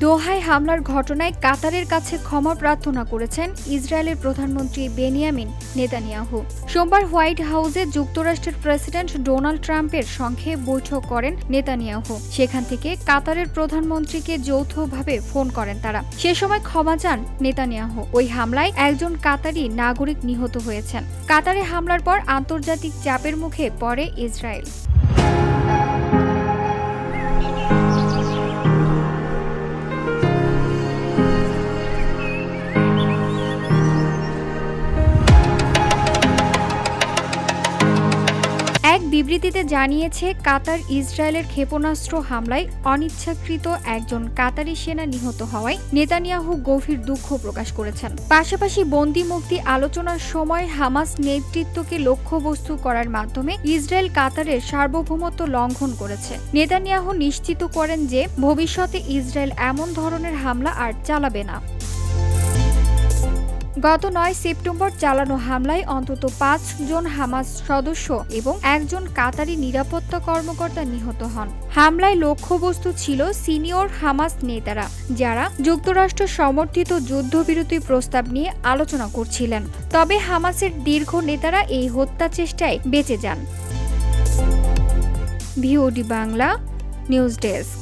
দোহায় হামলার ঘটনায় কাতারের কাছে ক্ষমা প্রার্থনা করেছেন ইসরায়েলের প্রধানমন্ত্রী বেনিয়ামিন নেতানিয়াহু। সোমবার হোয়াইট হাউসে যুক্তরাষ্ট্রের প্রেসিডেন্ট ডোনাল্ড ট্রাম্পের সঙ্গে বৈঠক করেন নেতানিয়াহু। সেখান থেকে কাতারের প্রধানমন্ত্রীকে যৌথভাবে ফোন করেন তারা। সে সময় ক্ষমা চান নেতানিয়াহু। ওই হামলায় একজন কাতারি নাগরিক নিহত হয়েছেন। কাতারে হামলার পর আন্তর্জাতিক চাপের মুখে পড়ে ইসরায়েল। এক বিবৃতিতে জানিয়েছে, কাতার ইসরায়েলের ক্ষেপণাস্ত্র হামলায় অনিচ্ছাকৃত একজন কাতারি সেনা নিহত হওয়ায় নেতানিয়াহু গভীর দুঃখ প্রকাশ করেছেন। পাশাপাশি বন্দি মুক্তি আলোচনার সময় হামাস নেতৃত্বকে লক্ষ্যবস্তু করার মাধ্যমে ইসরায়েল কাতারের সার্বভৌমত্ব লঙ্ঘন করেছে। নেতানিয়াহু নিশ্চিত করেন যে ভবিষ্যতে ইসরায়েল এমন ধরনের হামলা আর চালাবে না। গত ৯ সেপ্টেম্বর চালানো হামলায় অন্তত ৫ জন হামাস সদস্য এবং একজন কাতারি নিরাপত্তা কর্মকর্তা নিহত হন। হামলায় লক্ষ্যবস্তু ছিল সিনিয়র হামাস নেতারা, যারা যুক্তরাষ্ট্র সমর্থিত যুদ্ধবিরতি প্রস্তাব নিয়ে আলোচনা করছিলেন। তবে হামাসের দীর্ঘ নেতারা এই হত্যা চেষ্টায় বেঁচে যান। VOD Bangla news desk.